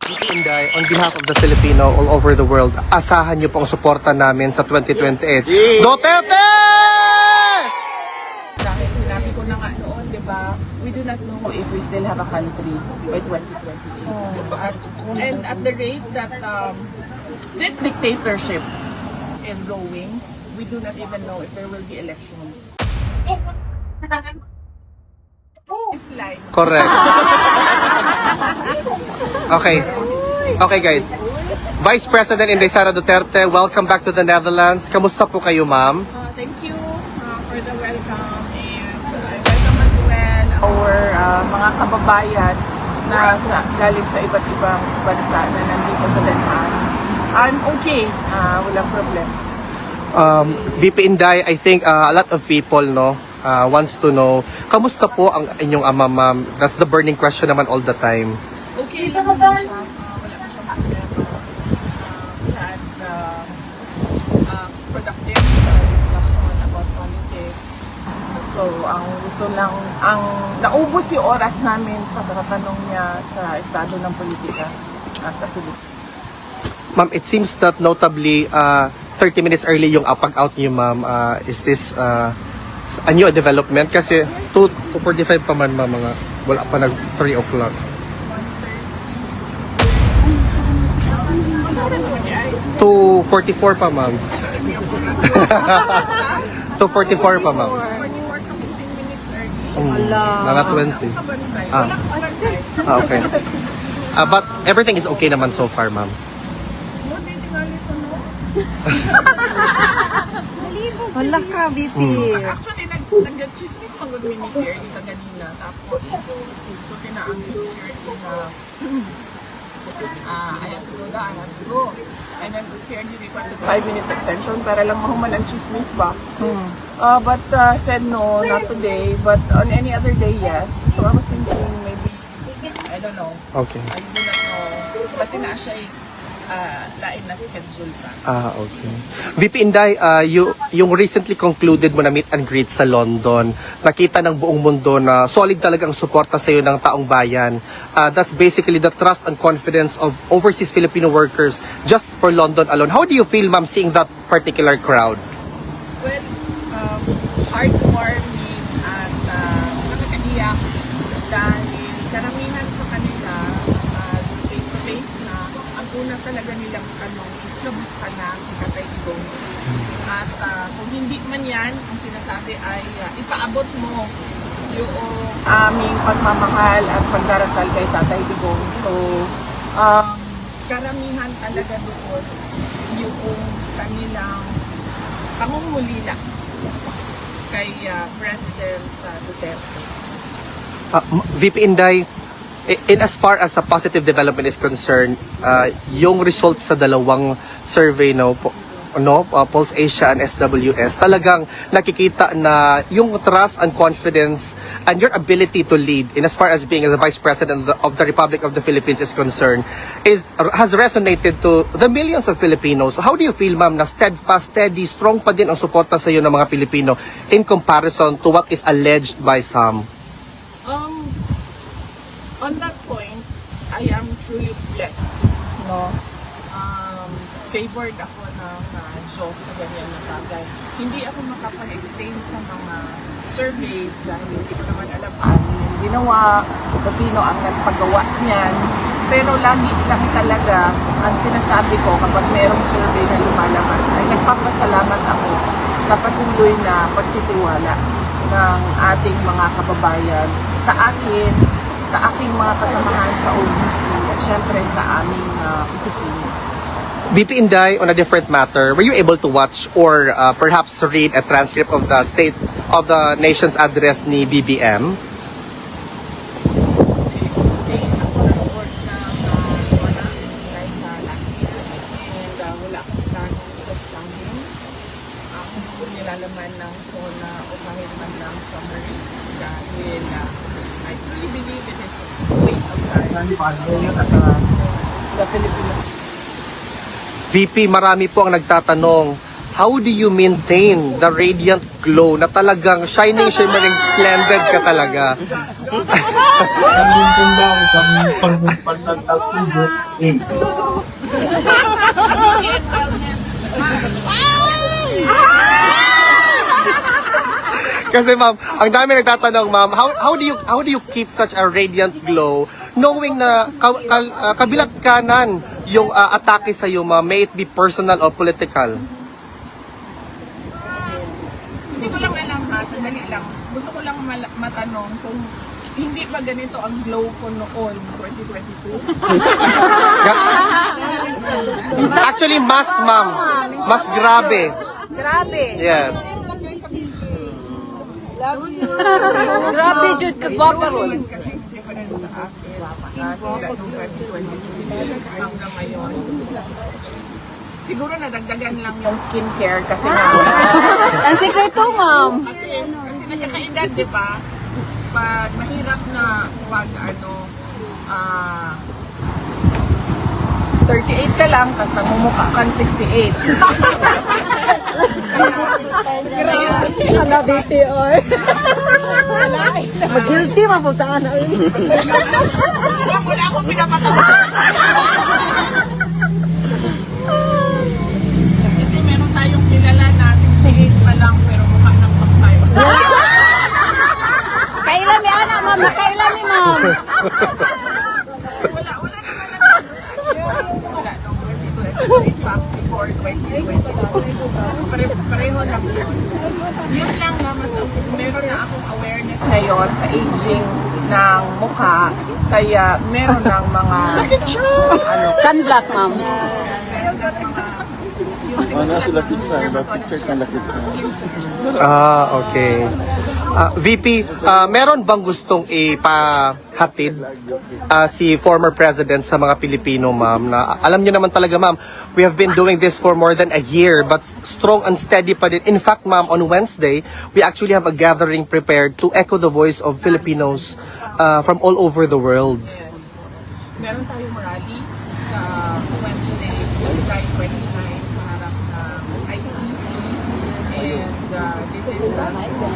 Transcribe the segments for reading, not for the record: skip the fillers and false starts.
Inday, on behalf of the Filipino all over the world, asahan niyo po ang suporta namin sa 2028. Duterte! Dahil sinabi ko na nga noon, di ba, we do not know if we still have a country by 2028. And at the rate that this dictatorship is going, we do not even know if there will be elections. It's like, Correct. Okay guys. Vice President Inday Sara Duterte, welcome back to the Netherlands. Kamusta po kayo, ma'am? thank you for the welcome, and I welcome as well our mga kababayan na galing sa iba't ibang bansa na nandito sa Den Haag. I'm okay, walang problem. VP Inday, I think a lot of people wants to know, kamusta po ang inyong ama, ma'am? That's the burning question naman all the time. Okay lang naman siya, wala na siyang problema. We had productive discussion about politics. So, ang gusto lang, naubos yung oras namin sa tatanong niya sa estado ng politika sa Pilipinas. Ma'am, it seems that notably 30 minutes early yung pag-out niyo, ma'am. Is this a new development? Kasi 2:45 pa man, ma'am, mga wala pa nag 3 o'clock. 2:44 pa, ma'am. 2:44 pa, ma'am. When you work sa 15 minutes early, Mga 20. Ah. wala ka bantay. Okay. But everything is okay naman so far, ma'am. What did you call it, no? Wala ka, VP. Actually, nag-chismis pang gagawin ni Pierre dito kanina. Tapos, so ang security na I have to go down, I have to go. And then Pierre requested 5 minutes extension para lang mahuman ang chismis ba. But said no, not today. But on any other day, yes. So I was thinking maybe, I don't know. Okay. I do not know. Kasi na siya lain na schedule pa. Okay. VP Inday, yung recently concluded mo na meet and greet sa London, nakita ng buong mundo na solid talagang suporta sa iyo ng taong bayan. That's basically the trust and confidence of overseas Filipino workers just for London alone. How do you feel, ma'am, seeing that particular crowd? Well, heartwarming at nakakaiyak dahil karamihan sa kanila face-to-face na ang una talaga nilang tanong is kamusta na si Tatay Digong. At kung hindi man yan, ang sinasabi ay ipaabot mo yung aming pagmamahal at pagdarasal kay Tatay Digong. So, karamihan talaga doon yung kanilang pangungulila kay President Duterte. VP Inday, in as far as a positive development is concerned, yung results sa dalawang survey Pulse Asia and SWS, talagang nakikita na yung trust and confidence and your ability to lead in as far as being the Vice President of the Republic of the Philippines is concerned has resonated to the millions of Filipinos. How do you feel, ma'am, na steadfast, steady, strong pa din ang suporta sa iyo ng mga Pilipino in comparison to what is alleged by some? On that point, I am truly blessed. Favored ako ng Diyos sa ganyan na bagay. Hindi ako makapag-explain sa mga surveys dahil hindi ko naman alam ano yung ginawa, kung sino ang nagpagawa niyan. Pero lagi lang talaga ang sinasabi ko kapag merong survey na lumalabas ay nagpapasalamat ako sa patuloy na pagtitiwala ng ating mga kababayan sa akin, sa aking mga kasamahan sa OVP at syempre sa aming opisina. VP Inday, on a different matter, were you able to watch or perhaps read a transcript of the State of the Nation's address ni BBM? Ako nag-work ng SONA like last year and wala akong plano sa amin. Kung nilalaman ng SONA o kahit man lang summary dahil I truly believe it is a waste of time. The Philippines. VP, marami po ang nagtatanong, how do you maintain the radiant glow na talagang shining, shimmering, splendid ka talaga? Kasi ma'am, ang dami nagtatanong ma'am, how do you keep such a radiant glow knowing na kabilat kanan yung atake sa iyo ma'am, may it be personal or political? Hindi ko lang alam ha, sandali lang. Gusto ko lang matanong kung hindi ba ganito ang glow ko noon, 2022? Actually, mas ma'am, mas grabe. Grabe. Yes. Grabe, Jude, kagwapa ron. Kasi different sa akin. Simula nung 2022 hanggang ngayon. Siguro nadagdagan lang yung skincare kasi Ang sikreto, ma'am. kasi nagkakaedad, di ba? Pag mahirap na pag 38 ka lang, tapos nagmumukha kang 68. Ala, biti, oy. Mag-guilty, mapuntaan na yun. Wala akong pinapatawa. Kasi meron tayong kilala na 68 pa lang, pero mukha ng tayo. Kailan may anak, ma'am. Nakailan ma'am. Wala naman simula nung 2020, back before 2020. Pareho lang yun. Yun lang na mas meron na akong awareness ngayon sa aging ng mukha. Kaya meron ng mga Sunblock, ma'am. meron ng mga yung Okay. VP, meron bang gustong ipahatid si former president sa mga Pilipino, ma'am? Na alam niyo naman talaga, ma'am, we have been doing this for more than a year, but strong and steady pa din. In fact, ma'am, on Wednesday, we actually have a gathering prepared to echo the voice of Filipinos from all over the world. meron tayong rally sa Wednesday, July 29 sa harap ng ICC. And this is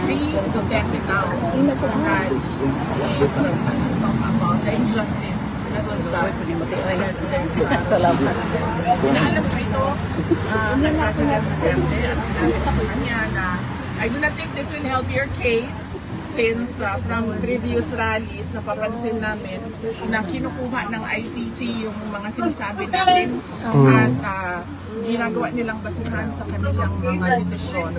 free to get it out. It's a rally. And talk about the injustice that was done to the President. Salamat. Inaalam ko ito ng President Duterte at sinabi ko sa kanya na I do not think this will help your case since from previous rallies napapansin namin na kinukuha ng ICC yung mga sinasabi natin at ginagawa nilang basihan sa kanilang mga desisyon.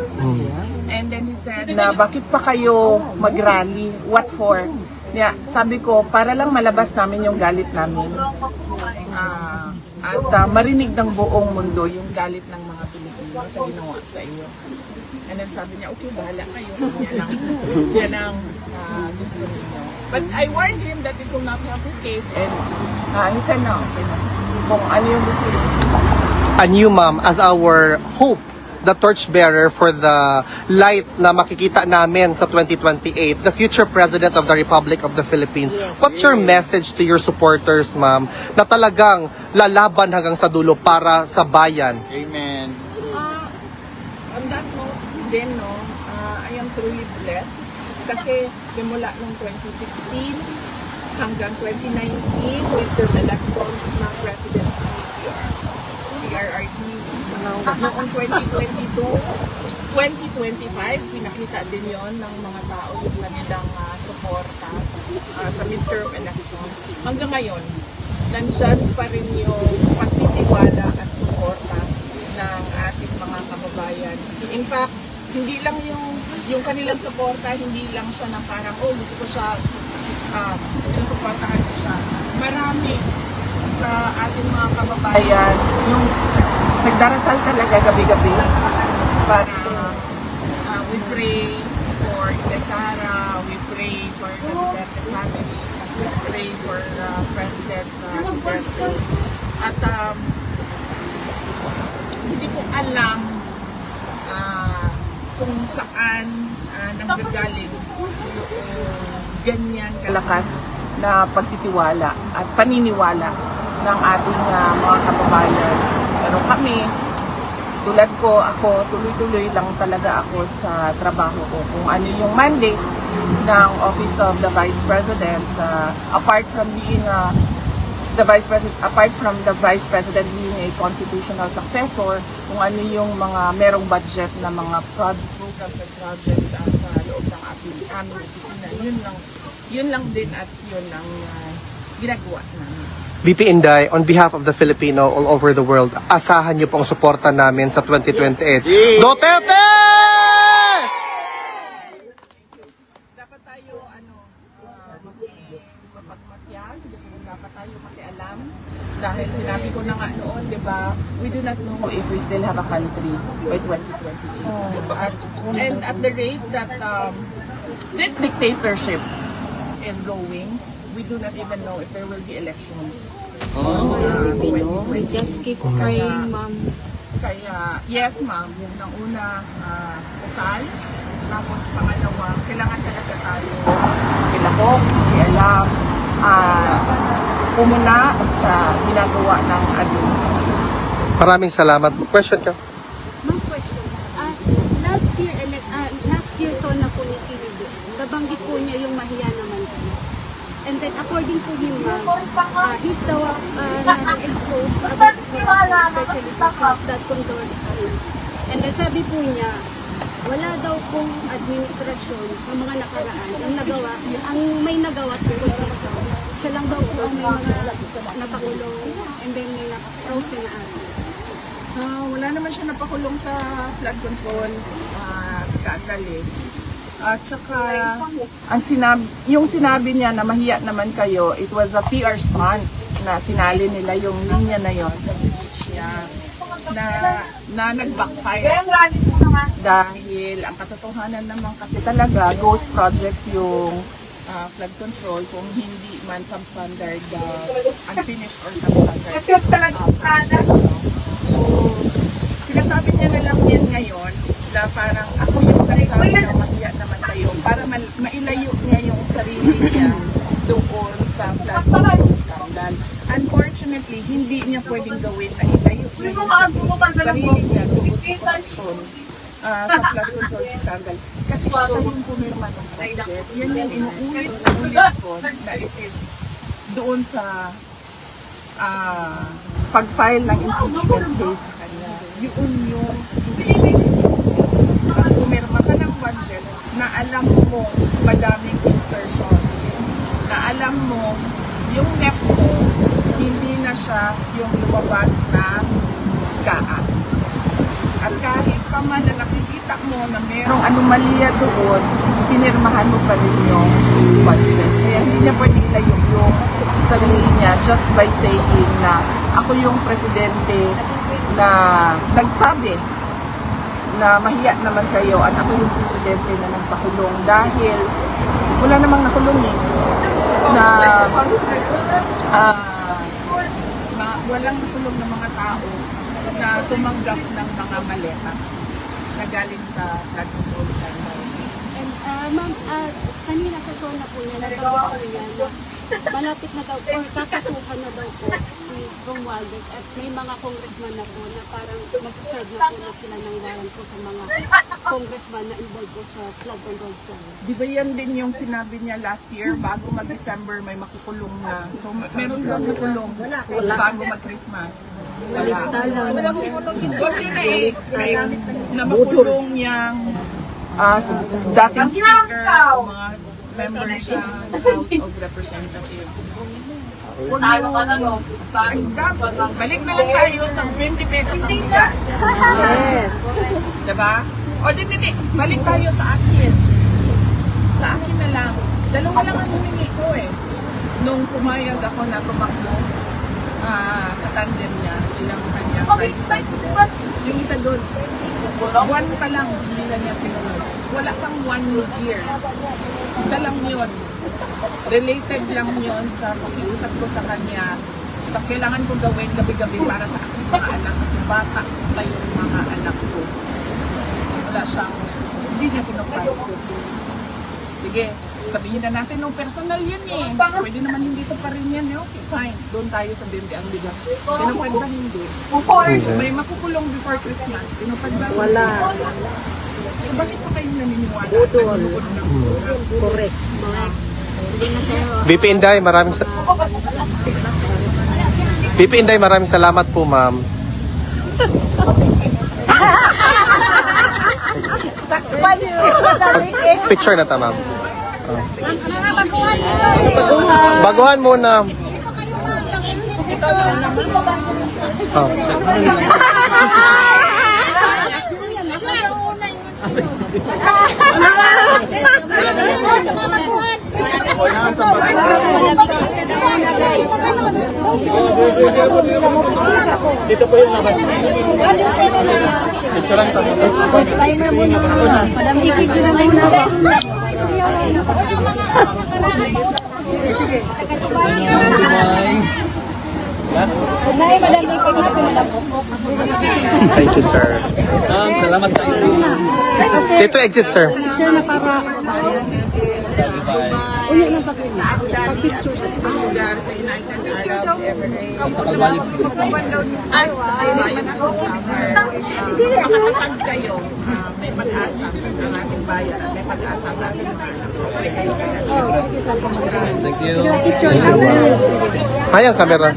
And then he said na bakit pa kayo mag-rally? What for? Yeah, sabi ko, para lang malabas namin yung galit namin at marinig ng buong mundo yung galit ng mga Pilipino sa ginawa sa iyo. And then sabi niya, okay, bahala kayo. Yan ang gusto niyo. But I warned him that it will not help his case. And he said, no, okay na. Kung ano yung gusto niyo. And you, ma'am, as our hope, the torchbearer for the light na makikita namin sa 2028, the future President of the Republic of the Philippines. What's your message to your supporters, ma'am, na talagang lalaban hanggang sa dulo para sa bayan? Amen. On that note, din, no, I am truly blessed kasi simula noong 2016 hanggang 2019, midterm elections ng presidency PRRD. Noong 2022, 2025, pinakita din yon ng mga tao yung kanilang suporta sa midterm elections. Hanggang ngayon, nandyan pa rin yung pagtitiwala at suporta ng ating mga kababayan. In fact, hindi lang yung kanilang suporta, hindi lang siya na parang, oh, gusto ko siya, sinusuportahan ko siya. Marami sa ating mga kababayan, yung nagdarasal talaga gabi-gabi para we pray for Sara, we pray for the Duterte family, we pray for President Duterte. At hindi ko alam kung saan nanggagaling yung ganyan kalakas na pagtitiwala at paniniwala ng ating mga kababayan. Pero kami, tulad ko, ako tuloy-tuloy lang talaga ako sa trabaho ko. Kung ano yung mandate ng Office of the Vice President, apart from the Vice President being a constitutional successor, kung ano yung mga merong budget na mga programs and projects sa loob ng aming opisina, yun lang din at yun ang ginagawa namin. VP Inday, on behalf of the Filipino all over the world, asahan niyo pong suporta namin sa 2028. Duterte! Dapat tayo mapagmatyag, dapat tayo makialam dahil sinabi ko na nga noon, 'di ba? We do not know if we still have a country by 2028. And at the rate that this dictatorship is going, we do not even know if there will be elections. We just keep praying, ma'am. Kaya, yes ma'am, yung una, kasal. Tapos pangalawa, kailangan talaga tayo kilahok, kialam, umuna sa ginagawa ng administration. Maraming salamat. Question ka? Ma'am, question. Last year so na po ni Kinido, nabanggit po niya yung mahiya naman kayo. And then according to him, he's the exposed about especially sa flood control issue. And then sabi po niya, wala daw pong administrasyon ng mga nakaraan ang may nagawa po siya. Siya lang daw po may mga napakulong and then may na-frozen na asset. Wala naman siya napakulong sa flood control scandal eh. At saka, yung sinabi niya na mahiya naman kayo, it was a PR stunt na sinali nila yung linya na yon sa speech niya na nag-backfire. Dahil ang katotohanan naman kasi talaga, ghost projects yung flood control kung hindi man substandard unfinished or substandard projects. So, sinasabi niya na lang yan ngayon na parang ako yung nagsabi na mahiya naman kayo para mailayo niya yung sarili niya doon sa flood control scandal. Unfortunately, hindi niya pwedeng gawin na ilayo niya yung sarili niya doon sa corruption sa flood control scandal. Kasi siya yung pumirma ng budget. Yan yung inuulit ko na it is doon sa pag-file ng impeachment case sa kanya. Yun yung pumirma ka ng budget na alam mo madaming insertions, na alam mo yung NEP mo hindi na siya yung lumabas na GAA. At kahit pa man na nakikita mo na merong anomalya doon, pinirmahan mo pa rin yung budget. Kaya hindi niya pwede ilayo yung sarili niya just by saying na ako yung presidente na nagsabi na mahiya naman kayo at ako yung presidente na nagpakulong dahil wala namang nakulong na walang nakulong ng mga tao na tumanggap ng mga maleta na galing sa flood control scandal. And ma'am, kanina sa zona po niya, nagawa po niya na malapit na daw or kakasuhan na daw po si Romualdez at may mga congressman na po na parang magsaserve na po na sila ng warrant po sa mga congressman na involved po sa flood control scandal. Di ba yan din yung sinabi niya last year, bago mag-December may makukulong na. So meron lang nakulong bago mag-Christmas. Lista lang. What yun na-expect na makulong niyang dating speaker, mga members siya ng House of Representatives. Huwag niyo, balik na lang tayo sa 20 pesos ang bigas. Yes. Diba? O hindi, balik tayo sa akin. Sa akin na lang. Dalawa lang ang humingi ko eh. Nung pumayag ako na tumakbo, katandem niya, ilang kanya vice president. Yung isa doon, one pa lang, hindi na niya sinunod. Wala pang 1 year. Isa lang yun. Related lang yun sa pakiusap ko sa kanya sa kailangan ko gawin gabi-gabi para sa aking mga anak kasi bata pa yung mga anak ko. Wala siyang, hindi niya pinapayag. Sige, sabihin na natin, nung personal yun eh. Pwede naman hindi ito pa rin yan. Okay, fine. Doon tayo sa bimbi ang bigas. Tinupad ba hindi? May makukulong before Christmas. Tinupad ba? Wala. So bakit pa kayong naniniwala? Nanonood ng surat? Correct. Hindi na tayo. VP Inday, VP Inday, maraming salamat po, ma'am. Picture na ta, ma'am. Baguhan muna. Oh. Dito po yung labas. Picturean pa mo. First timer muna. Madam Vicky, na muna. Nay, Madam Vicky, na pinala po. Thank you, sir. Salamat tayo. Dito exit, sir. Picture na para. Ulit lang pa picture sa Lugar sa United Arab Emirates. Sa Kalbalik At sa Alliance of Summer. Makatatag kayo. May pag-asa ang ating bayan. May pag-asa ang ating Thank you. Hay ang camera.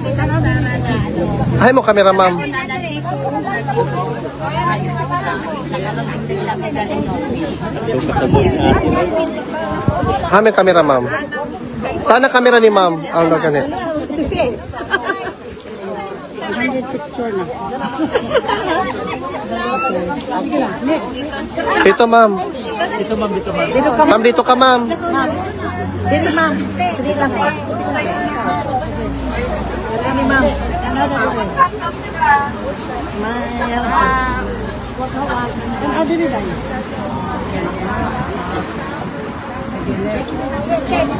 Hay mo camera, ma'am. Ito kasabot na atin. Ha, may camera, ma'am. Sana camera ni ma'am. Ang ganit. 100 picture na. Sige lang, next. Dito, ma'am. Dito ma'am, dito ma'am. Dito ka, Ma'am, dito ka, ma'am. dito ma'am. Dito lang. Dito ma'am. Smile. Wag hawas. Ang ado nila.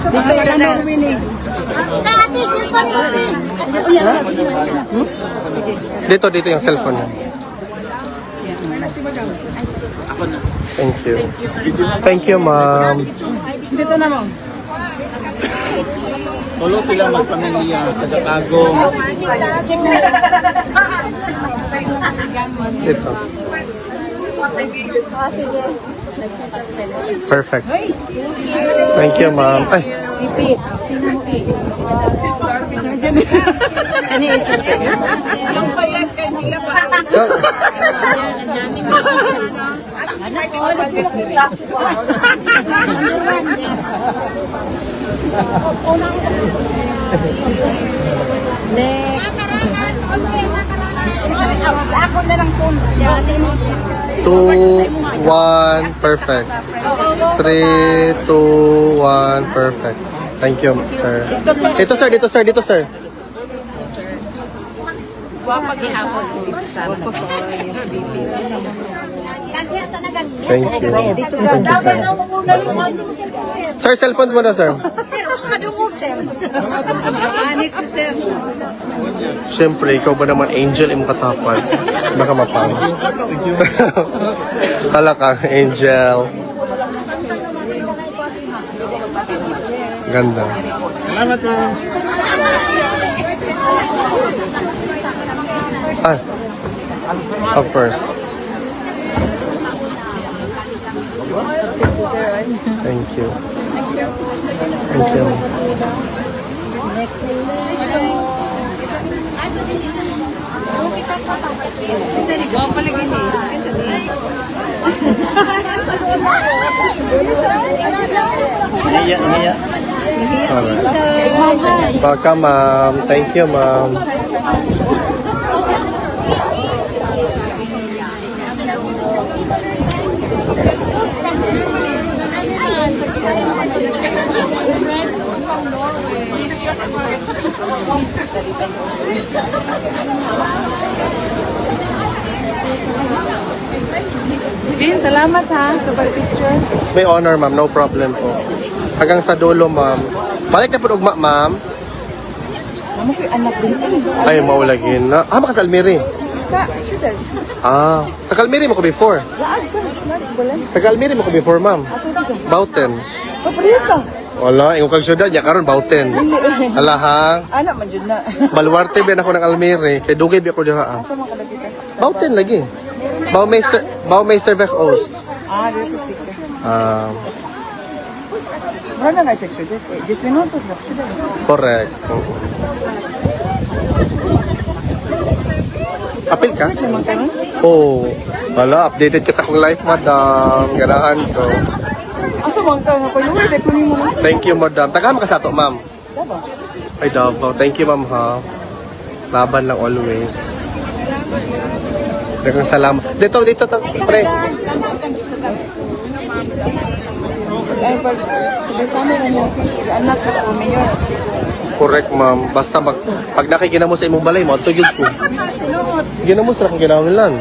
Dito yan na. Dito yung cellphone niya. Thank you. Thank you, ma'am. Dito na mo. Tulo sila magpamilya, taga-tagong. Dito. Perfect. Thank you, ma'am. Ay, Kani isa. Ang bayan kay nila ba? so, Next. Ako na lang po. 2, 1, perfect. 3, 2, 1, perfect. Thank you, sir. Dito, sir. Dito, sir. Dito, sir. Thank you. Thank you, sir. Sir, cellphone mo na, sir. Siyempre, ikaw ba naman angel im katapan? Baka mapang. Hala ka, angel. Ganda. Salamat ma'am. Ah, of course. Thank you. Thank you. Niya, niya. Alright. Welcome, ma'am. Thank you, ma'am. Din, salamat ha sa picture. It's my honor, ma'am. No problem po. Hanggang sa dulo, ma'am. Balik na po ugma, ma'am. Amo ko'y anak din. Ay, maulagin na. Ah, maka sa Almiri. Sa, shooter. Ah, taga-Almiri mo ko before. Laag ka. Laag, bulan. Taga-Almiri mo ko before, ma'am. Asa ka? Bauten. Paprito. Wala, ingong kang syudad niya karon bauten. Hala ha. Ana man jud na. Baluarte ba ako ng Almere kay dugay ba ako dira. Asa man kalagi ka? Bauten lagi. Bao may serve host. Ah, dili ko sticker. Wala na siya sugar. 10 minutos na. Correct. Apil ka? Oh, wala, updated ka sa akong life, madam. Ganahan ko. Asa man ka nga kuno wala ko nimo. Thank you, madam. Tagahan ka sa ato, ma'am. Diba? Ay, Davao. Thank you, ma'am, ha. Laban lang always. Dagang salamat. Dito, pre. Ay pag sama na niyo anak sa ko mayor. Correct, ma'am. Basta pag nakikina mo sa imong balay mo, tuyod ko. Ginamos ra kung ginahanglan.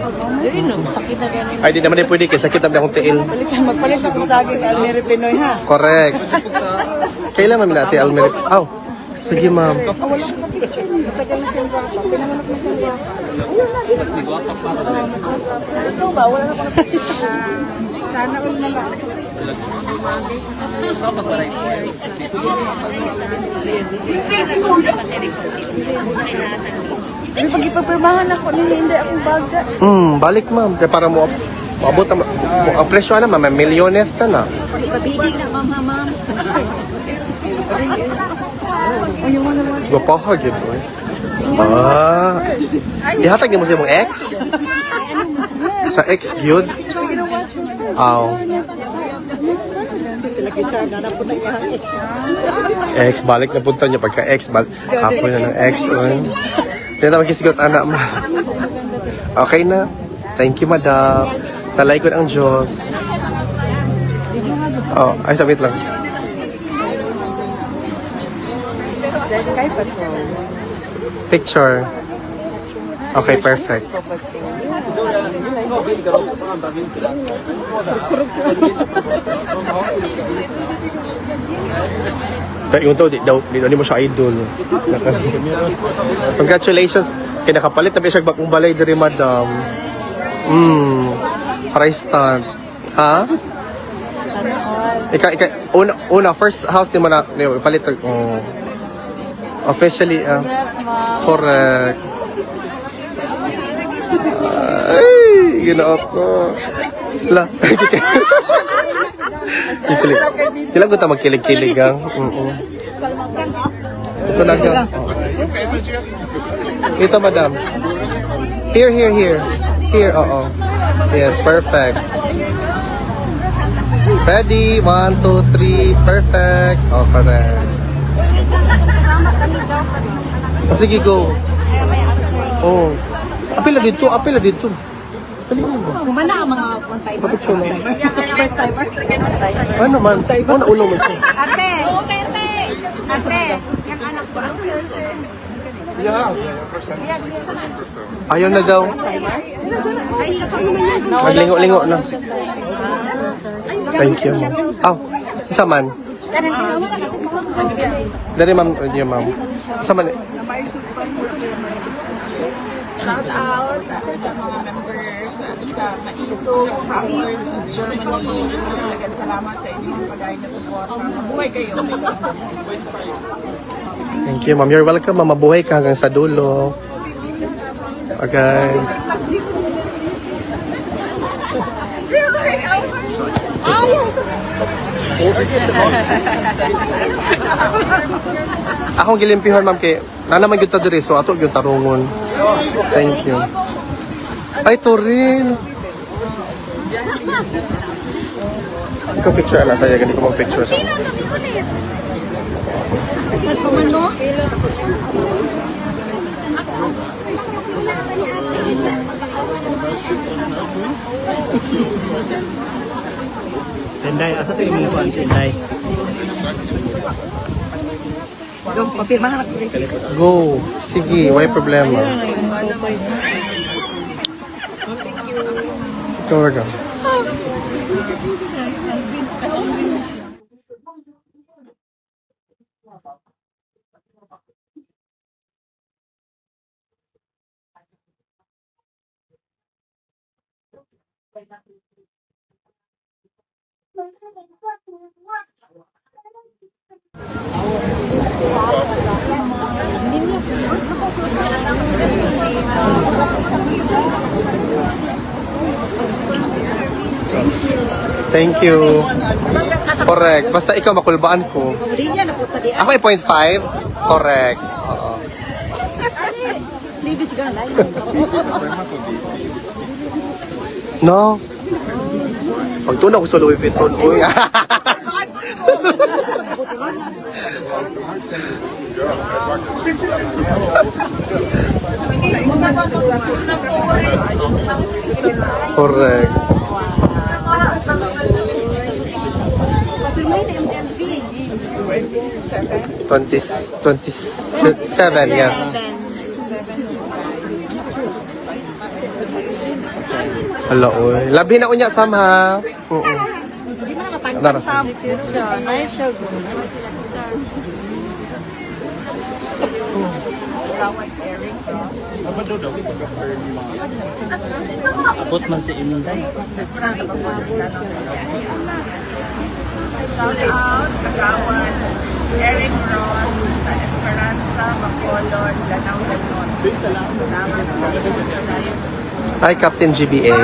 Sakit na ganun. Ay, di naman din pwede kay sakit naman akong tiil. Balikan magpalit sa saging Almere Pinoy ha. Correct. Kailan mami natin Almere? Aw, sige ma'am. Ito ba wala na sana all na lang. May pag-ipapirmahan ako hindi akong baga. Balik ma'am. Kaya para mo maabot ang presyo na ma'am, milyones na. Pabigig na mama. Gapahag yun po eh. Ihatag niyo mo sa imong ex? Sa ex gyud? Aw. Ex, balik na punta niya pagka ex, hapon na ng ex. Hindi na magkisigot anak mo. Okay na. Thank you, madam. Talay ko ang Diyos. Oh, ay, sabit lang. Picture. Okay, perfect. Yung to, di mo siya idol. Congratulations. Kinakapalit na siya bakong balay diri, madam. Price tag. Ha? Una, first house ni mo na, palit. Officially, correct. Ay, ginoo ko. La. Kikilig. Kailan ko ta magkilig-kilig ang? Ito na ga. Ito, madam. Here. Here, oo. Yes, perfect. Ready? 1, 2, 3. Perfect. Oh, correct. Sige, go. Oh. Apila dito. Kumana ang mga one-timer. First timer. Ano man? Ano ulo mo siya? Ate, yung anak ko. Ayaw na daw. Ay, siya naman yan. Maglingo-lingo na. Thank you. Aw, isa man. Dari ma'am, yun ma'am. Isa man. Shout out sa mga members sa Maisog, Howard, Germany. Talagang salamat sa inyong pagkain na support. Mabuhay kayo. Thank you, ma'am. You're welcome, ma'am. Mabuhay ka hanggang sa dulo. Okay. Akong gilimpihon, ma'am, kay nanaman yung tadiri, so ato yung tarungon. Thank you. Ay, Toril. Ikaw picture, ala, saya. Ganito ko mag-picture sa Tenday, asa tayo yung mga Tenday? Papirmahan ako rin. Go. Sige, why problema? Ikaw ka. Thank you. Correct. Basta ikaw makulbaan ko. Ako ay 0.5. Correct. Oo. No? Pag tunaw ko sa Louis Vuitton, uy. Correct. Patuloy na MLV. 27, yes. Hala, uy. Labi na unya, Sam, ha? Oo. Nara. Nice siya. Abot man si Inday. Shout out, Kagawan, Eric Ross, sa Esperanza, Bacolod, Lanao, Ganon. Salamat sa Hi, Captain GBA.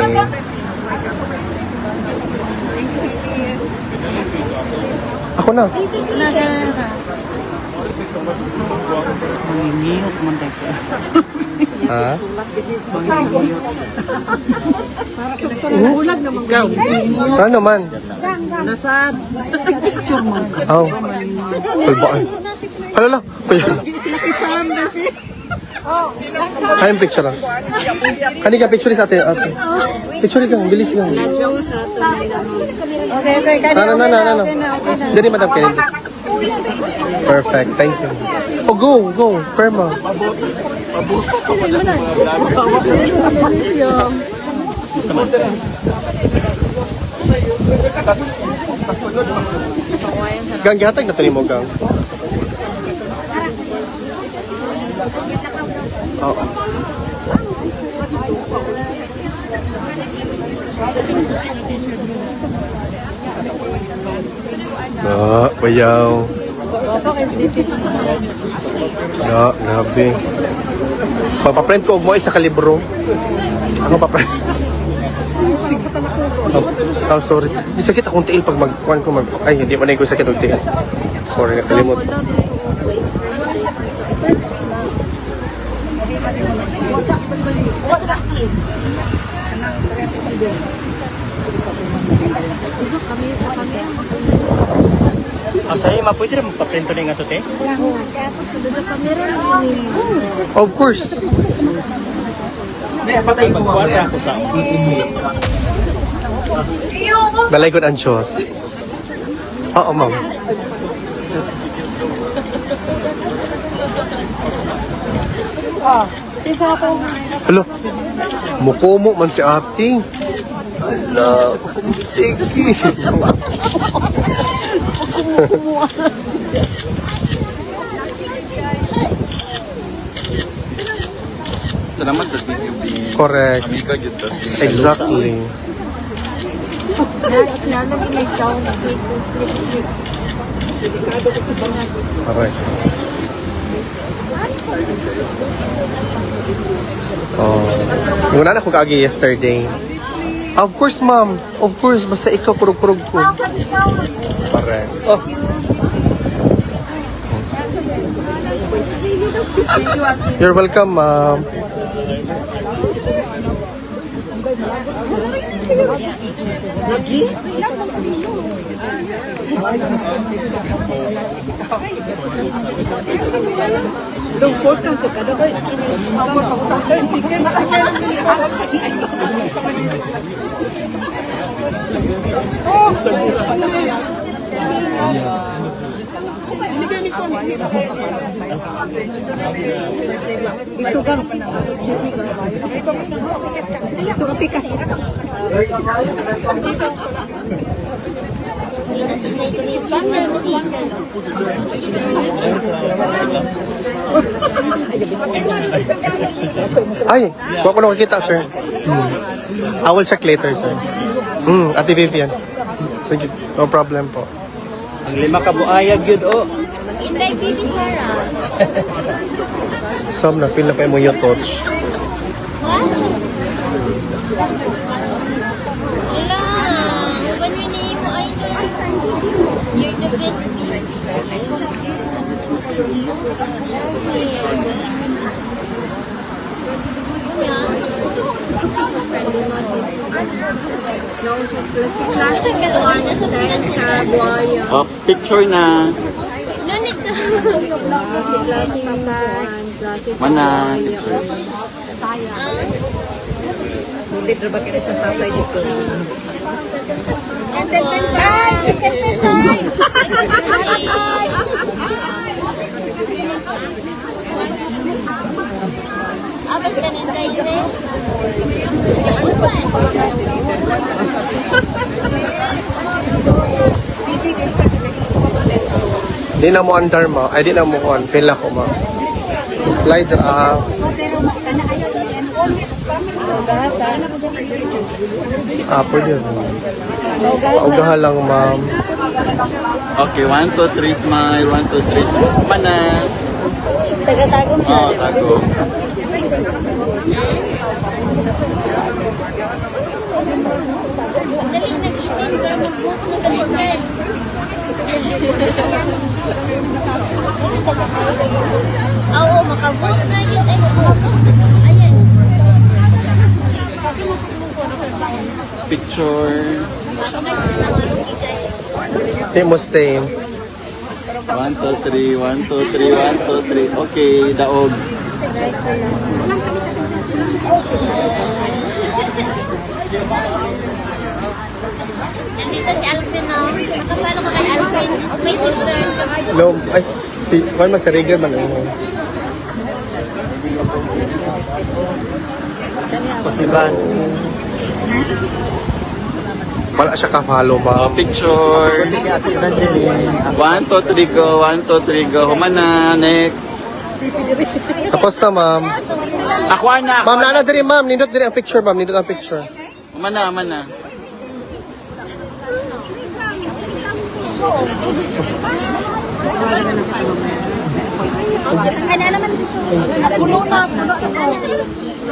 Ako na. Mangingiyot man tayo. Ha? Ulag naman. Ikaw. Ano man? Nasad. Picture mo. Oh. Kulbaan. Hala lang. Kuya. Kayang picture lang. Kani ka picture sa ate. Picture ka. Bilis lang. Okay. No. Dali, Madam Kennedy. Perfect. Thank you. Oh, go. Perma. Gang, gihatag na ito ni mo, Gang. Oo. Bayaw. Grabe. Papaprint ko og mo isa ka libro. Ako paprint. Oh, sorry. Di sakit akong tiil pag magkuhan ko ay hindi man ko sakit og tiil. Sorry, nakalimot. Asay mapwede rin magpa-print rin nga to, te? Of course. Magkuha ako sa Dalaygon ang Diyos. Oo, ma'am. Hello. Mukumo man si ate. Hala. Sige. Salamat sa video. Correct. Amiga gitu. Exactly. Correct. Oh. Yung una na ko kaagi yesterday. Of course, ma'am. Of course. Basta ikaw kurug-kurug ko. Correct. Oh. You're welcome, ma'am. Ito ka. Excuse me. Ito ka pikas. Ay, huwag ko na makikita, sir. I will check later, sir. Ate Vivian. Sige, no problem po. Ang lima ka buayag yun, oh. Inday Bibi Sarah. Sam, na-feel na pa mo yung touch. What? Wala. When we name mo, idol. You're the best, Bibi. Si classic one, stand sa buhaya. Oh, picture na. No need to. Si classic one, classic sa Mana, buhaya. picture. Sulit na ba kita sa tatay dito? Abas ka na tayo, Di na mo andar mo. Ay, di na mo on. Pila ko mo. Slider, pwede. Paugahan lang, ma'am. Okay, 1, 2, 3, smile. 1, 2, 3, smile. Mana. Taga-tagong Oh, tago. Madaling nag-itin para mag-book na ganit. Oo, makabook na yun. Ay, makabook na. Ayan. Picture. Baka may nangalong ikay. Di mo stay. 1, 2, 3, 1, 2, 3, 1, 2, 3. Okay, daog. Nandito si Alvin na. Nakapalo ko kay Alvin. My sister. No, ay, si, kung man sa Rigger man. Pasiban. Wala siya ka-follow, Oh, ma'am. picture. 1, 2, 3, go. 1, 2, 3, go. Humana, next. Tapos na, ma'am. Aqua na. Ma'am, nana diri, ma'am. Nindot diri ang picture, ma'am. Nindot ang picture. Humana, humana.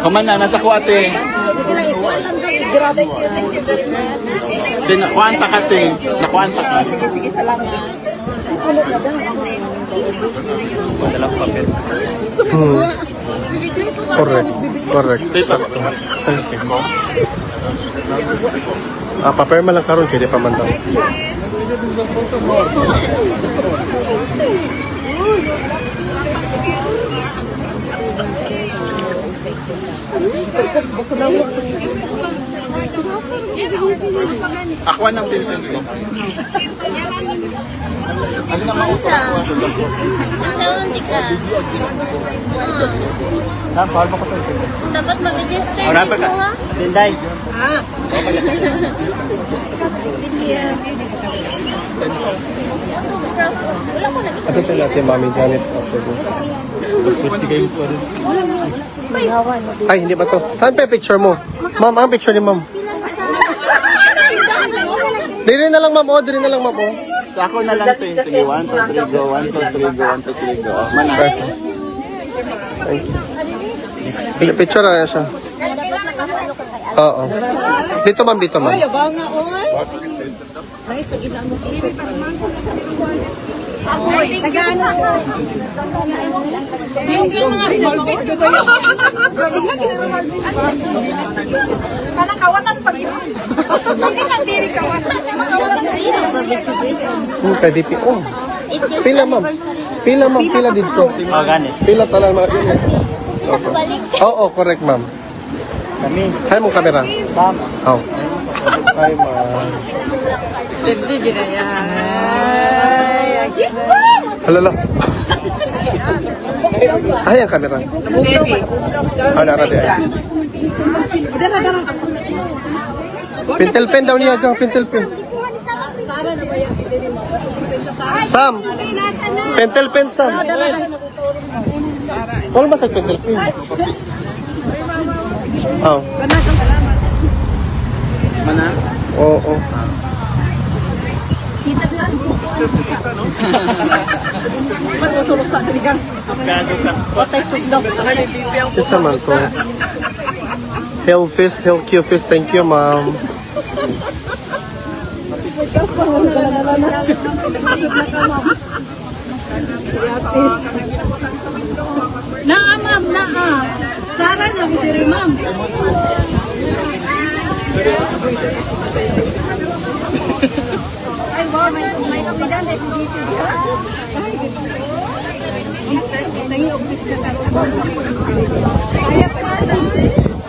Humana, nasa kuwate. Nakuanta ka, te. Nakuanta ka. Madalang papel. Correct. Correct. Sakto. Paperma lang karon kaya di pa man daw. Aqua ng building ko. Mansa. Mansa, unti ka. Saan? Bawal mo ko sa ito. Dapat mag-register Wala pa dito, ka. ha? Linday. Autograph. Wala ko Asa sila si Mami Janet after this? Mas pwede kayo po rin. Ay, hindi ba to? Saan pa yung picture mo? Ma'am, ang picture ni ma'am. Diri na lang, ma'am. Oh, diri na lang, ma'am. Oh. Sa ako na lang, te. Sige, 1, 2, 3, go. 1, 2, 3, go. 1, 2, 3, go. Oh, mana. Picture na siya. Dapat nakapalo ko kay Oo. Dito, ma'am. Dito, ma'am. Yabaw nga, oy. Nice, lagi na mo. Taga-ano siya. Yung mga revolvers ko tayo. Grabe nga, kinarevolvers. Kanang kawatan pa rin. Hindi nang diri kawatan. Ayun, mag-celebrate. Kay DPO. It's your Pila, ma'am. anniversary. Pila, ma'am. Pila dito. Oh, ganit. Pila talang mga... Tapos balik. Oo, correct, ma'am. Sami. Hay mong camera. Sama. Oh. Hi, ma'am. Sindi, ginaya. Halala. Ay, ang camera. Ah, narade ay. Pintel pen daw niya, gang. Pintel pen. Sam. Pentel pen, Sam. Wala ba sa pentel pen? Oh. Mana. Oo. Ba't mo sulok sa kaligang? Patay stop. It's a man to. Hell fist, hell Q fist. Thank you, ma'am. Naa, ma'am, naa. Sara na, diri, ma'am. Ay, wow, may kapitan na dito.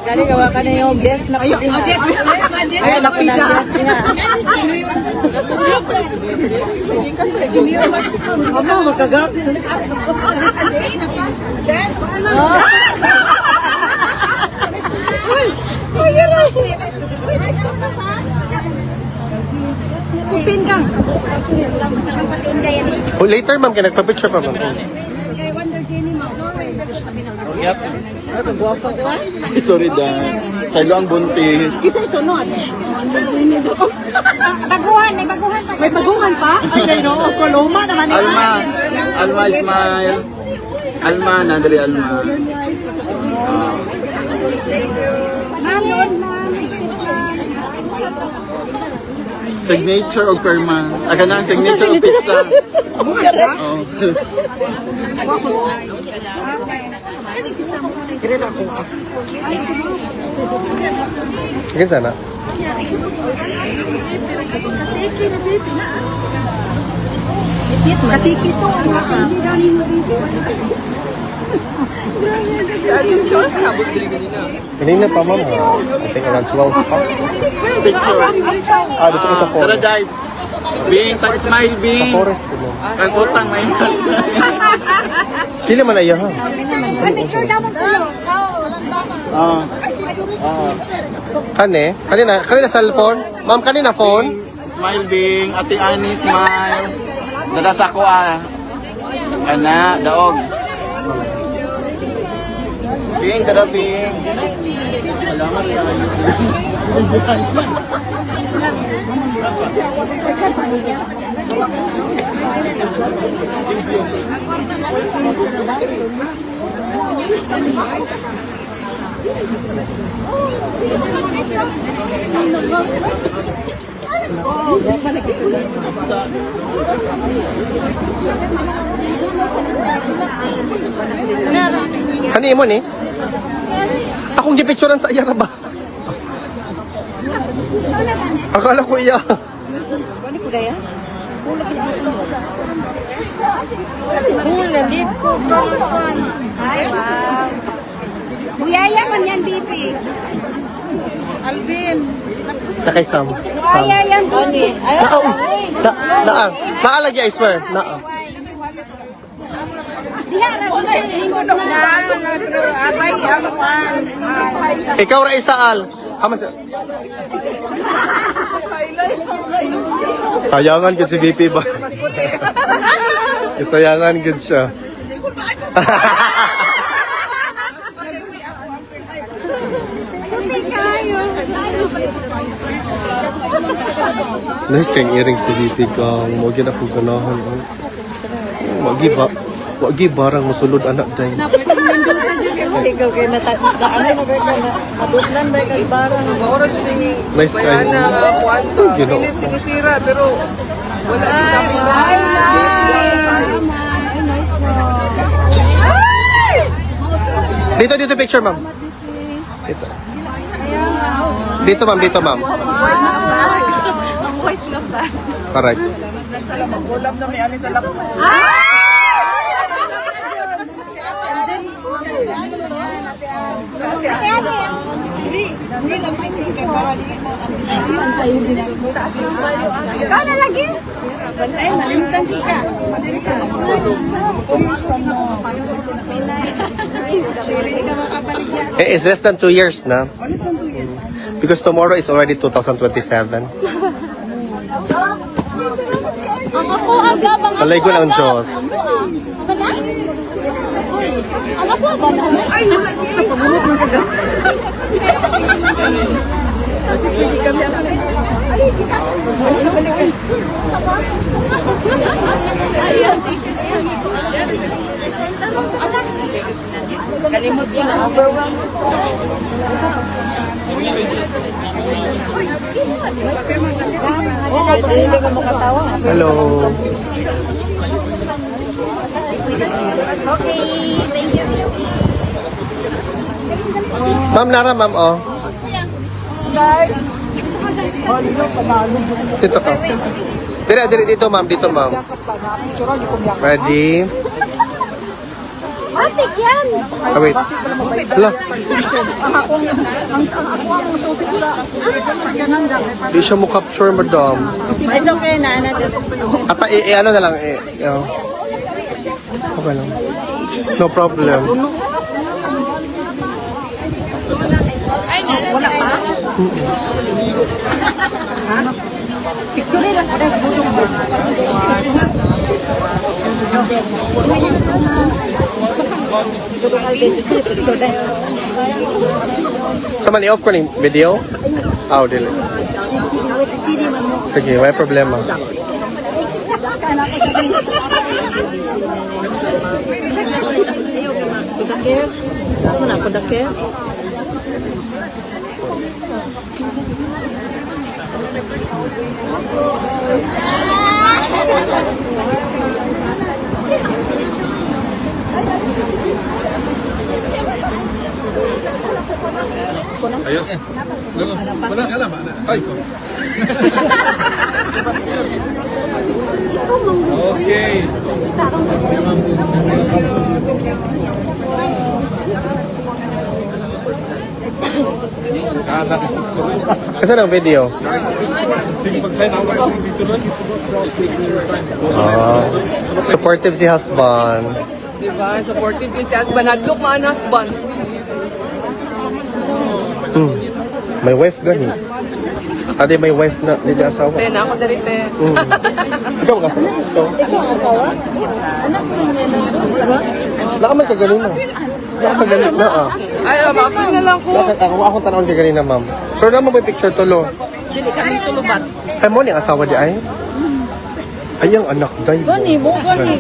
Gani gawa ka na yung object na object. Ay, napinan. Ano, magkagap. Kupin ka. Oh, later, ma'am, kaya nagpa-picture pa, ma'am. Kay Wonder Jenny Mouse. Sorry Dan. Sa'yo ang buntis. Isa sunod. Baguhan, may baguhan pa. May bagungan pa? Ay, no, Coloma naman. Alma. Alma smile. Alma, Nadri Alma. Ma'am, yun, ma'am. Exit lang. Signature o perma? Aka na ang signature o pizza. Oo. Again sana. Katiki to. Hindi dali mo dito. Kanina pa, ma'am. I think around 12 pa. Picture. Dito ko sa Tara, forest. Jai. Bing, tag-smile, Sa Bing. forest ko, ma'am. Ang utang, may Dili man ayaw, ha? Picture daw mo kulo. Oo. Kanina cellphone? Ma'am, kanina phone? Smile, Bing. Ate Ani, smile. Dada sa ko, Kana, daog. Bing, dada, Bing. Kani mo ni? Akong gipicturean sa iya ra ba? Akala ko iya. Ano ko daya? Ay, wow. Buyaya man yan, Bibi. Alvin. Nakay Sam. Buyaya yan, Bibi. Naalagya, I swear. Naa. Diha na, Ikaw ra isaal. Haman sa... Sayangan gud si VP ba? Sayangan gud siya. Nice kang earrings si VP kang mo gid akong ganahan. Wagi barang mosulod anak day. Ikaw kayo ano na kayo na abutlan ba kayo barang. Nice kayo. Ginoo. Sinisira, pero wala Dito picture, ma'am. Dito. Dito, ma'am. Dito, ma'am. Ang white lang ba? Correct. Magulap na may anis sa lap. Ikaw na lagi. Ay, malimtan ka. It's less than 2 years na. Because tomorrow is already 2027. Ang ako agabang Palay ko ng Diyos. Ang ako agabang. Ay, Pamunot ng kaga. ay, Kalimot ko na. Overwhelmed. Hindi ko makatawa. Hello. Okay, thank you. Ma'am Lara, ma'am, oh. Dito ka. Dito, ma'am. Dito, ma'am. Ready? Matik yan! Ah, wait. Hala, Ang susi sa ganang lang. di siya mo capture, madam. It's okay na, Ata, ano na lang, oh. Okay lang. No problem. Wala pa? Picture lang. Sama ni off ko ni video? Ah, dili. Sige, may problema. Ako na, kudakir. Okay. Kasi ang video? Sige, pag-sign ako ng dito na. Ah, supportive si husband. Diba? Supportive ko si husband. Hadlok man husband. May wife gani. Ade may wife na, hindi asawa. Ten, ako na rin, ten. Ikaw ang asawa? Ikaw? Anak ko na. Nakamal ka ganun na. Nakagalit na ah. Ay, mapapin na lang ko. Ako tanawin ka ganun na ma'am. Pero naman may picture tulo. Dili ka dito lubat. Ay mo ni ang asawa di ay? Ay ang anak day. Gani mo, gani.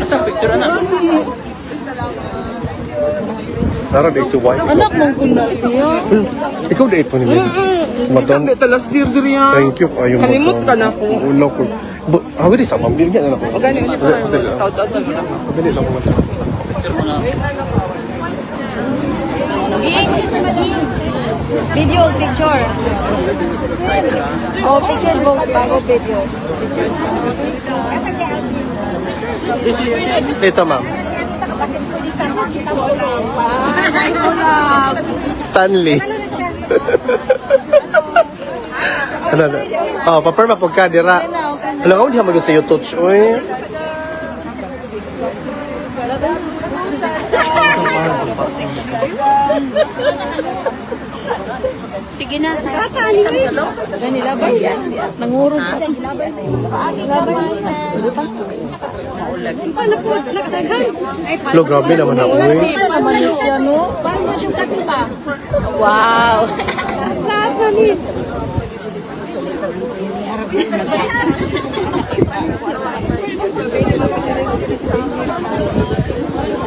Asa picture na? Nara day si wife. Anak mong kuna siya. Ikaw day ito ni Lily. Madam. Ito talas dir yan. Thank you. Ayaw mo. Kalimot ka na po. Ulo ko. Hawi di sa ma'am. Bigyan na ako. O gani, hindi pa. Taut-taut na mo na. Pagdali lang mo. Video, picture. Oh, picture mo bago video. Ito ma'am. Stanley. Ano na? Oh, paperma pagka dira. Alam ko, di ka mag sa YouTube. Uy. Sige na. Rata, anyway. Ganila ba? Yes. Nangurog pa. Paano po? Nakatagan. Lo, grabe naman ako. Uy. Naman siya, no? Paano mo siyang tatin pa? Wow. Lahat na ni.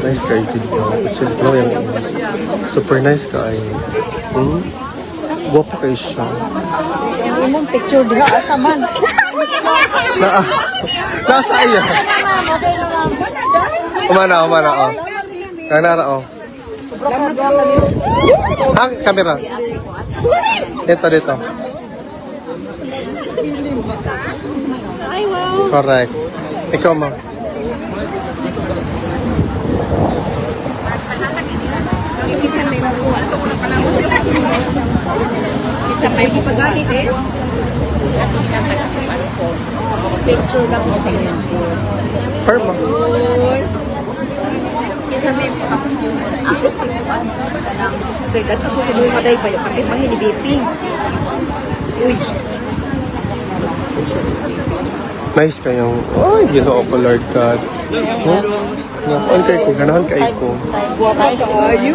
Nice ka video. Picture ko yung super nice ka ay. Guwapa kayo siya. Yung imong picture diha asa man. Nasa iya. Umana. Oh. Kanara oh. Hang kamera. Dito. Ay, wow. Correct. Ikaw mo. Isa pa yung pag-ali, sis. Picture lang mo tayo. Perma. Isa may ako si Dagat ako sa mga day pa yung pakimahin ni BP. Uy. Nice kayong. Ay, ginoo ko Lord God. Napaan kay ko. Ganahan kay ko. Guwapa kaayo.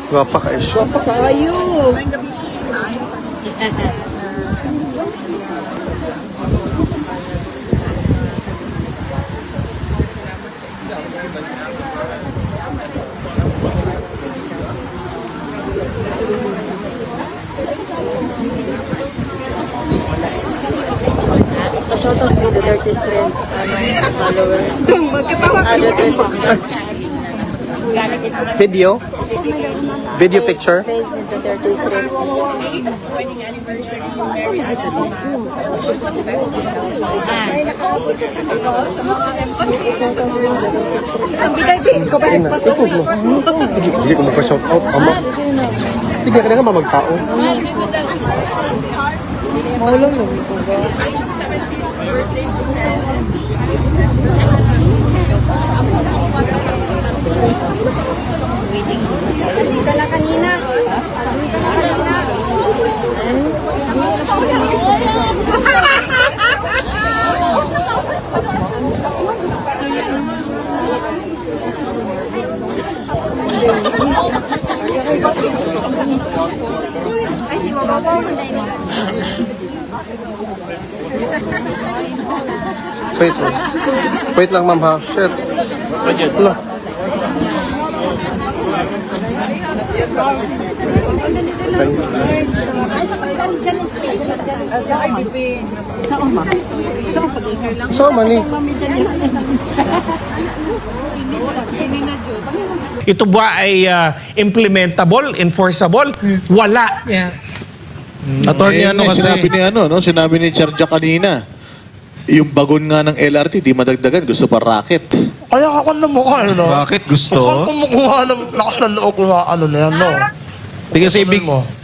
Guwapa kayo siya. Guwapa kaayo. Duterte's friend, followers. Duterte's Video? Video picture? President Duterte's friend. Wedding anniversary yung Mary Ann Ang biday, ikaw ba nagpasok? Hindi ko magpa-shout out. Ama. Sige, kaya nga mamagtao. Maulong lang ito ba? Dito na kanina. Ay, si Mama po, manday na. Wait lang. Wait lang, ma'am ha. Shit. Wala. Sama ni. Ito ba ay implementable, enforceable? Wala. Attorney, ano kasi sinabi ni sinabi ni Charja kanina, yung bagon nga ng LRT, di madagdagan, gusto pa racket. Kaya ako na mukha, no? Bakit gusto? Saan kumukuha ng lakas ng loob ng na yan, no? Kasi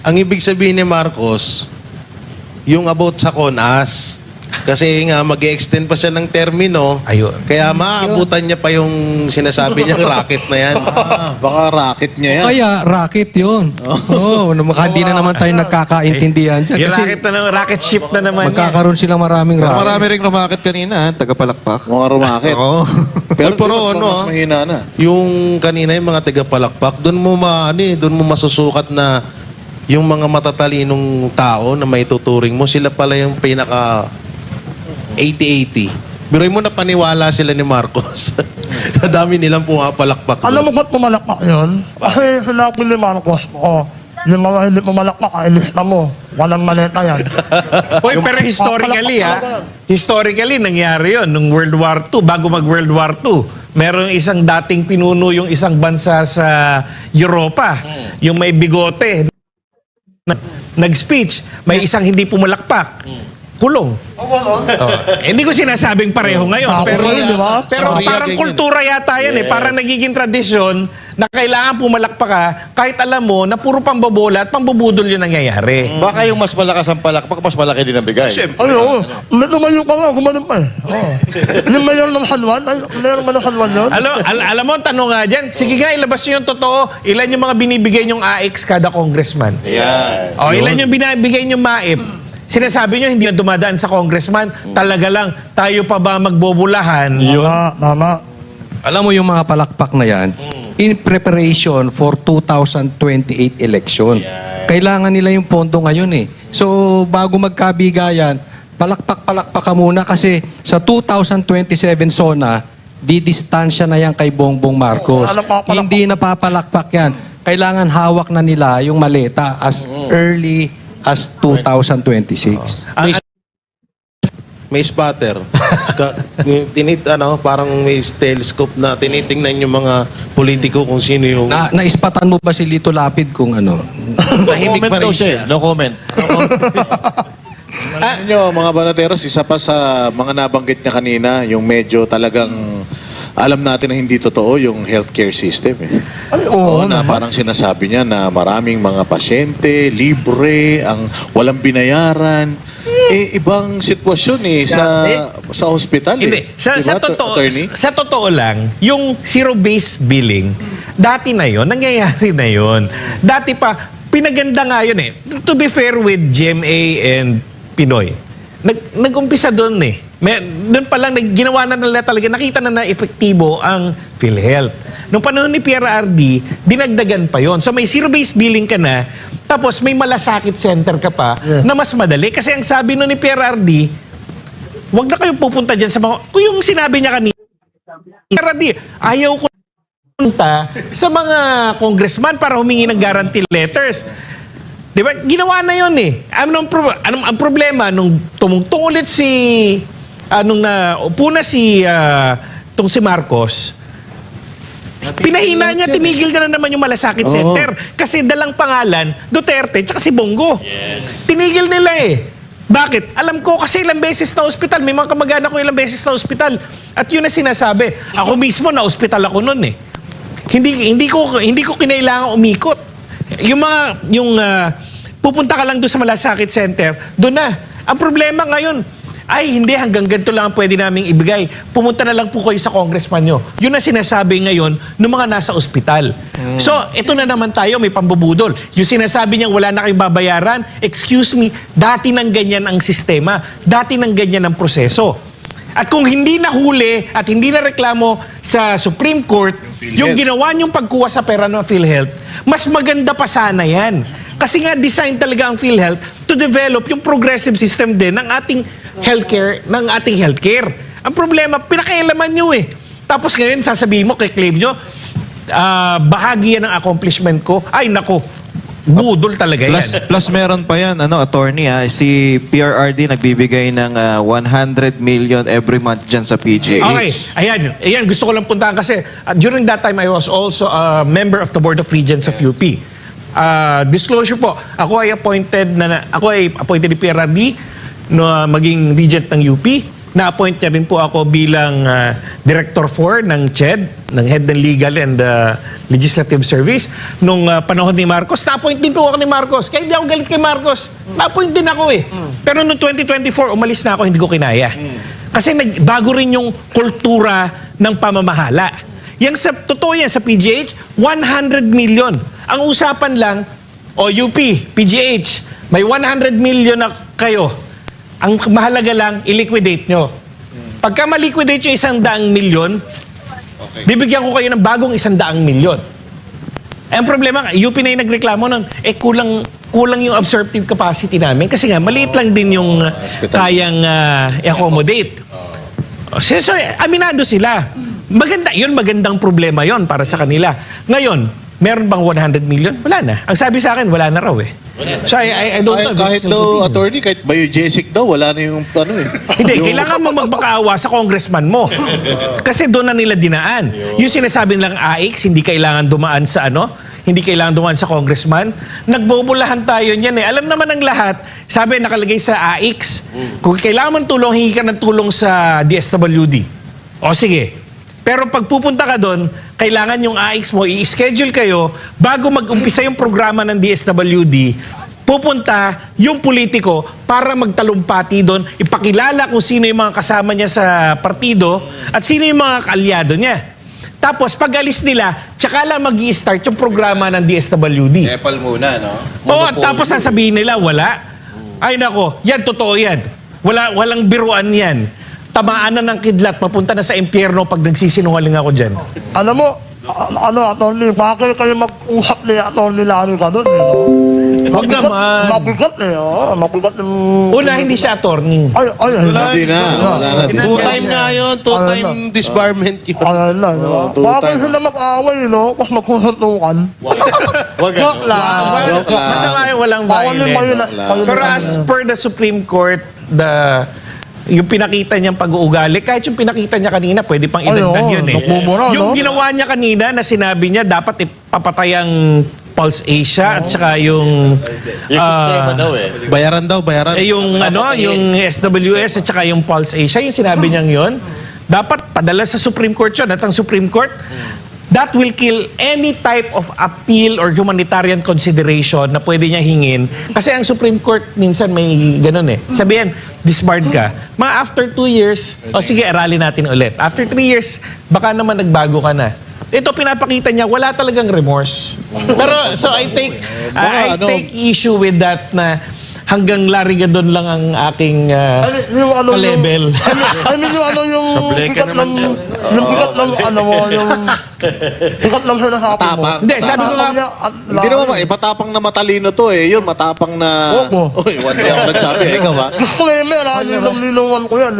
ang ibig sabihin ni Marcos, yung about sa CONAS, kasi nga mag-extend pa siya ng termino, Ayun. kaya maabutan niya pa yung sinasabi niyang racket na yan. Baka racket niya yan. Kaya racket yun. Oo, hindi na naman tayo nagkakaintindihan dyan. Yung Kasi racket na naman, racket ship na naman magkakaroon silang maraming Pero racket. marami rin rumakit kanina, tagapalakpak. Mga rumakit. Oo. Pero mas mahina na. Yung kanina yung mga taga-palakpak, doon mo masusukat na yung mga matatalinong tao na may tuturing mo, sila pala yung pinaka 80-80. Pero mo na paniwala sila ni Marcos. Dami nilang pumapalakpak. Alam mo ba't pumalakpak yun? Kasi sinabi ni Marcos, yung mga hindi pumalakpak, ilista mo. Walang maleta yan. Hoy, pero historically nangyari yun nung World War II, bago mag World War II. Merong isang dating pinuno yung isang bansa sa Europa, yung may bigote, nag-speech, may isang hindi pumalakpak. Kulong. Hindi ko sinasabing pareho ngayon. Pero, parang kultura yata yan Parang nagiging tradisyon na kailangan pumalakpak ka kahit alam mo na puro pambobola at pambubudol yung nangyayari. Baka yung mas malakas ang palakpak, mas malaki din ang bigay. Ay, oo. Lumayo ka nga, gumanon pa eh. Yung mayor ng Halwan, mayor ng Halwan yun? Alam mo, tanong nga dyan, sige nga, ilabas nyo yung totoo. Ilan yung mga binibigay nyong AX kada congressman? Yan. Ilan yung binibigay nyong MAIP? Sinasabi nyo, hindi na dumadaan sa congressman. Talaga lang, tayo pa ba magbobulahan? Tama. Alam mo yung mga palakpak na yan, in preparation for 2028 election. Kailangan nila yung pondo ngayon So, bago magkabigayan, palakpak ka muna kasi sa 2027 SONA, didistansya na yan kay Bongbong Marcos. Hindi na papalakpak yan. Kailangan hawak na nila yung maleta as early as 2026. May spotter. Parang may telescope na tinitingnan yung mga politiko kung sino yung... Naispatan mo ba si Lito Lapid kung ano? Tahimik pa rin siya. No comment. Nyo, mga banateros, isa pa sa mga nabanggit niya kanina, yung medyo talagang alam natin na hindi totoo yung healthcare system Ay, oo na parang sinasabi niya na maraming mga pasyente, libre, ang walang binayaran. Ibang sitwasyon sa hospital Hindi. Sa totoo lang, yung zero-based billing, dati na yon, nangyayari na yon. Dati pa, pinaganda nga yun To be fair with GMA and Pinoy, nag-umpisa doon doon pa lang, ginawa na nila talaga, nakita na epektibo ang PhilHealth. Nung panahon ni PRRD, dinagdagan pa yon. So may zero-based billing ka na, tapos may malasakit center ka pa na mas madali. Kasi ang sabi nun ni PRRD, wag na kayong pupunta dyan sa mga... Kung yung sinabi niya kanina, PRRD, ayaw ko punta sa mga congressman para humingi ng guarantee letters. Di ba? Ginawa na yun Ang problema, nung tumungtong ulit si nung upo na tong si Marcos, pinahina niya, tinigil na naman yung Malasakit Center. Kasi dalang pangalan, Duterte, tsaka si Bongo. Tinigil nila eh. Bakit? Alam ko kasi ilang beses na ospital. May mga kamag-anak ko ilang beses na ospital. At yun na sinasabi. Ako mismo na ospital ako noon eh. Hindi ko kinailangan umikot. Pupunta ka lang doon sa Malasakit Center, doon na. Ang problema ngayon, ay hindi, hanggang ganito lang ang pwede naming ibigay. Pumunta na lang po kayo sa congressman nyo. Yun ang sinasabi ngayon ng mga nasa ospital. So, ito na naman tayo, may pambubudol. Yung sinasabi niya, wala na kayong babayaran, excuse me, dati nang ganyan ang sistema. Dati nang ganyan ang proseso. At kung hindi nahuli at hindi na reklamo sa Supreme Court, yung ginawa niyong pagkuha sa pera ng PhilHealth, mas maganda pa sana yan. Kasi nga design talaga ang PhilHealth to develop yung progressive system din ng ating healthcare. Ang problema, pinakailaman nyo eh. Tapos ngayon, sasabihin mo, claim nyo, bahagi yan ng accomplishment ko. Ay, nako, budol talaga yan. Plus meron pa yan, attorney, si PRRD nagbibigay ng 100 million every month dyan sa PGH. Okay, ayan, gusto ko lang puntahan kasi during that time, I was also a member of the Board of Regents of UP. Disclosure po, ako ay appointed ni PRRD na maging regent ng UP. Na-appoint niya rin po ako bilang Director 4 ng CHED, ng Head ng Legal and Legislative Service. Nung panahon ni Marcos, na-appoint din po ako ni Marcos. Kaya hindi ako galit kay Marcos. Na-appoint din ako eh. Pero noong 2024, umalis na ako, hindi ko kinaya. Kasi bago rin yung kultura ng pamamahala. Totoo yan sa PGH, 100 million. Ang usapan lang, UP, PGH, may 100 million na kayo. Ang mahalaga lang, i-liquidate nyo. Pagka ma-liquidate yung 100 milyon, bibigyan ko kayo ng bagong 100 milyon. Ang problema, UP na yung nagreklamo nun, kulang yung absorptive capacity namin kasi nga, maliit lang din yung kayang i-accommodate. So, aminado sila. Magandang problema yon para sa kanila. Ngayon, meron bang 100 million? Wala na. Ang sabi sa akin, wala na raw eh. So I don't know. Kahit daw, attorney, kahit biogesic daw, wala na yung Hindi, kailangan mo magmakaawa sa congressman mo. Kasi doon na nila dinaan. Yung sinasabi nilang AX, hindi kailangan dumaan sa hindi kailangan dumaan sa congressman. Nagbubulahan tayo niyan eh. Alam naman ng lahat, sabi nakalagay sa AX, kung kailangan mong tulong, hingi ka ng tulong sa DSWD. O sige. Pero pag pupunta ka doon, kailangan yung AX mo, i-schedule kayo bago mag-umpisa yung programa ng DSWD, pupunta yung politiko para magtalumpati doon, ipakilala kung sino yung mga kasama niya sa partido at sino yung mga kaalyado niya. Tapos pag alis nila, tsaka lang mag-i-start yung programa ng DSWD. Epal muna, no? Tapos sasabihin nila, wala. Ay nako, yan totoo yan. Walang biruan yan. Tamaan na ng kidlat, mapunta na sa impyerno pag nagsisinungaling ako dyan. Alam mo, attorney, bakit kayo mag-usap ni attorney Lani ka doon, no? Huwag naman. Mabigat mabigat yung... Una, hindi siya attorney. Hindi na. Two-time nga yun. Two-time disbarment yun. Bakit sila mag-away, no? Tapos magkusuntukan. Wag lang. Masama yung walang violence. Pero as per the Supreme Court, yung pinakita niyang pag-uugali, kahit yung pinakita niya kanina, pwede pang idagdag yun eh. Yung ginawa niya kanina na sinabi niya, dapat ipapatay ang Pulse Asia at saka yung sistema daw eh. Bayaran. Yung SWS at saka yung Pulse Asia, yung sinabi niyang yun, dapat padala sa Supreme Court yun. At ang Supreme Court, that will kill any type of appeal or humanitarian consideration na pwede niya hingin. Kasi ang Supreme Court minsan may ganun eh. Sabihin, disbarred ka. Mga after 2 years, sige, aralin natin ulit. After 3 years, baka naman nagbago ka na. Ito pinapakita niya, wala talagang remorse. Pero, so I take issue with that na hanggang Larigadon lang ang aking level. Yung bigat ng bigat ng sinasabi mo. Hindi, sabi ko nga, Hindi naman matapang na matalino to eh. Yun, matapang na... Uy, one day ako nagsabi. Ikaw ba? Disclaimer, linom-linawan ko yan.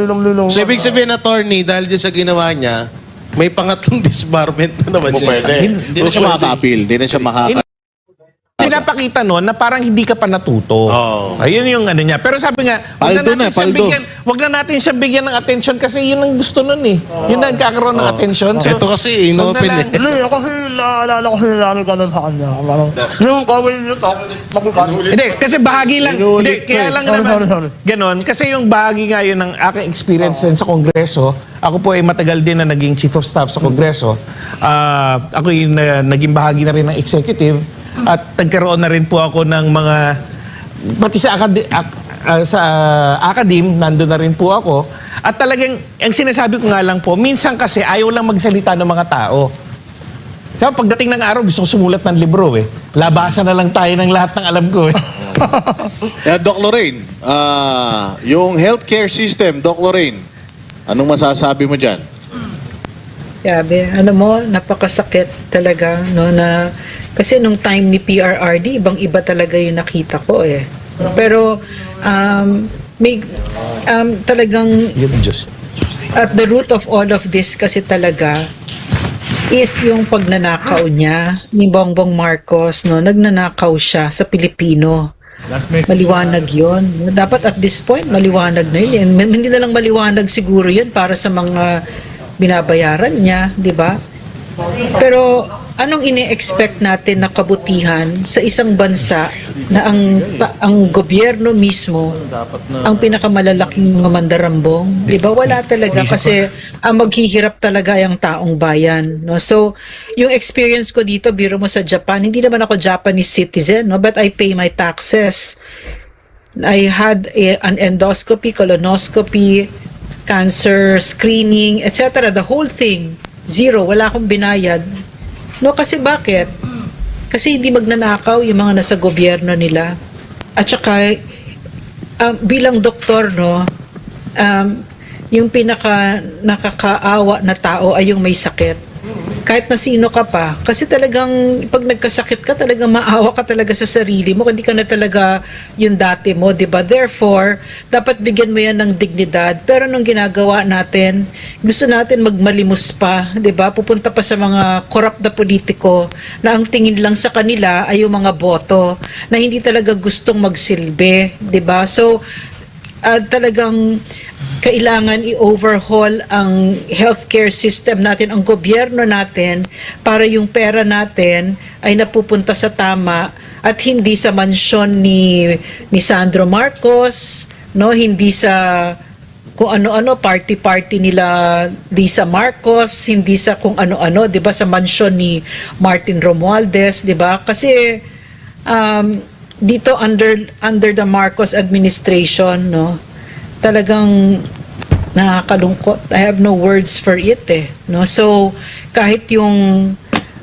So, ibig sabihin, attorney, dahil dyan sa ginawa niya, may pangatlong disbarment na naman siya. Pwede. Hindi na siya makaka-appeal. Hindi na siya makaka... pinapakita nun na parang hindi ka pa natuto. Ayun yung ano niya. Pero sabi nga, wag na natin siyang bigyan ng attention kasi yun ang gusto nun eh. Yun ang nagkakaroon ng attention. So, ito kasi, inopen eh. Hindi, kasi naalala ko sinilano ka sa kanya. Parang, yung kawin niyo, hindi, kasi bahagi lang. Hindi, kaya lang naman. Sorry. Ganon. Kasi yung bahagi nga yun ng aking experience din sa Kongreso. Ako po ay matagal din na naging Chief of Staff sa Kongreso. Ako yung naging bahagi na rin ng executive. At nagkaroon na rin po ako ng mga, pati sa academe, nandun na rin po ako. At talagang, ang sinasabi ko nga lang po, minsan kasi ayaw lang magsalita ng mga tao. So, pagdating ng araw, gusto ko sumulat ng libro eh. Labasan na lang tayo ng lahat ng alam ko eh. Doc Lorraine, yung healthcare system, Doc Lorraine, anong masasabi mo dyan? Grabe, napakasakit talaga, no, na kasi nung time ni PRRD, ibang-iba talaga yung nakita ko eh. Pero may talagang at the root of all of this kasi talaga is yung pagnanakaw niya ni Bongbong Marcos, no, nagnanakaw siya sa Pilipino. Maliwanag yun. Dapat at this point, maliwanag na yun. Hindi na lang maliwanag siguro yun para sa mga binabayaran niya, di ba? Pero anong ine-expect natin na kabutihan sa isang bansa na ang gobyerno mismo ang pinakamalalaking mga mandarambong, di ba? Wala talaga kasi ang maghihirap talaga ang taong bayan, no? So, yung experience ko dito, biro mo sa Japan, hindi naman ako Japanese citizen, no? But I pay my taxes. I had an endoscopy, colonoscopy, cancer screening, etc. The whole thing. Zero. Wala akong binayad. No, kasi bakit? Kasi hindi magnanakaw yung mga nasa gobyerno nila. At saka, bilang doktor, no, yung pinaka nakakaawa na tao ay yung may sakit. Kahit na sino ka pa. Kasi talagang, pag nagkasakit ka, talagang maawa ka talaga sa sarili mo. Hindi ka na talaga yung dati mo, di ba? Therefore, dapat bigyan mo yan ng dignidad. Pero nung ginagawa natin, gusto natin magmalimos pa, di ba? Pupunta pa sa mga corrupt na politiko na ang tingin lang sa kanila ay yung mga boto na hindi talaga gustong magsilbi, di ba? So, talagang kailangan i-overhaul ang healthcare system natin, ang gobyerno natin, para yung pera natin ay napupunta sa tama at hindi sa mansyon ni Sandro Marcos, no, hindi sa kung ano-ano party nila Lisa Marcos, hindi sa kung ano-ano, 'di ba, sa mansyon ni Martin Romualdez, 'di ba? Kasi dito under the Marcos administration, no, talagang nakakalungkot. I have no words for it eh, no? So kahit yung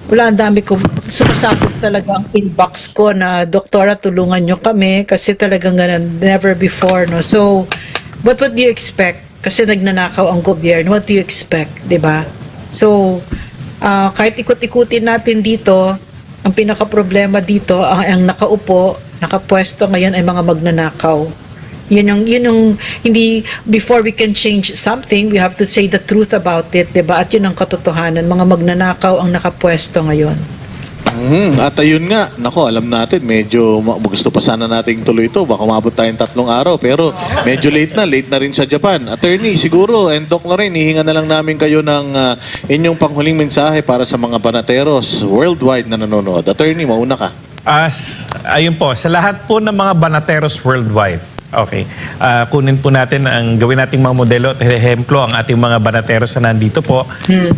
ang dami ko sumasabog talaga ang inbox ko na, doktora, tulungan nyo kami kasi talagang ganun, never before, no? So but what do you expect? Kasi nagnanakaw ang gobyerno, what do you expect, 'di ba? So kahit ikot-ikutin natin dito, ang pinaka-problema dito ang nakaupo, nakapwesto ngayon ay mga magnanakaw. Yun yung hindi, before we can change something, we have to say the truth about it, diba? At yun ang katotohanan, mga magnanakaw ang nakapwesto ngayon. At ayun nga, nako, alam natin, medyo gusto pa sana nating tuloy ito. Baka umabot tayong 3 araw, pero medyo late na rin sa Japan. Attorney, siguro, and Doc Lorraine, hihinga na lang namin kayo ng inyong panghuling mensahe para sa mga banateros worldwide na nanonood. Attorney, mauna ka. Ayun po, sa lahat po ng mga banateros worldwide, okay, kunin po natin gawin nating mga modelo at ehemplo ang ating mga banateros na nandito po.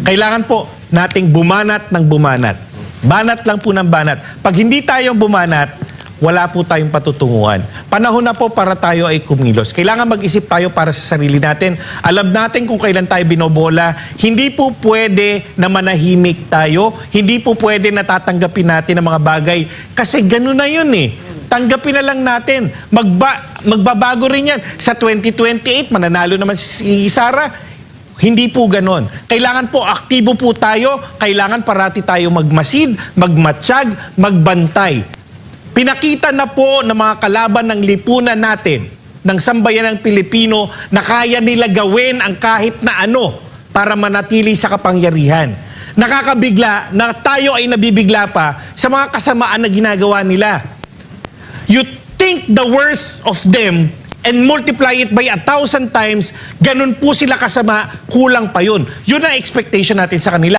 Kailangan po nating bumanat ng bumanat. Banat lang po ng banat. Pag hindi tayo bumanat, wala po tayong patutunguhan. Panahon na po para tayo ay kumilos. Kailangan mag-isip tayo para sa sarili natin. Alam natin kung kailan tayo binobola. Hindi po pwede na manahimik tayo. Hindi po pwede na tatanggapin natin ang mga bagay. Kasi gano'n na yun eh. Tanggapin na lang natin. Magbabago rin yan. Sa 2028, mananalo naman si Sara. Hindi po ganon. Kailangan po aktibo po tayo. Kailangan parati tayo magmasid, magmatsyag, magbantay. Pinakita na po ng mga kalaban ng lipunan natin, ng sambayan ng Pilipino, na kaya nila gawin ang kahit na ano para manatili sa kapangyarihan. nakakabigla na tayo ay nabibigla pa sa mga kasamaan na ginagawa nila. You think the worst of them and multiply it by 1,000 times, ganun po sila kasama, kulang pa yun. Yun ang expectation natin sa kanila.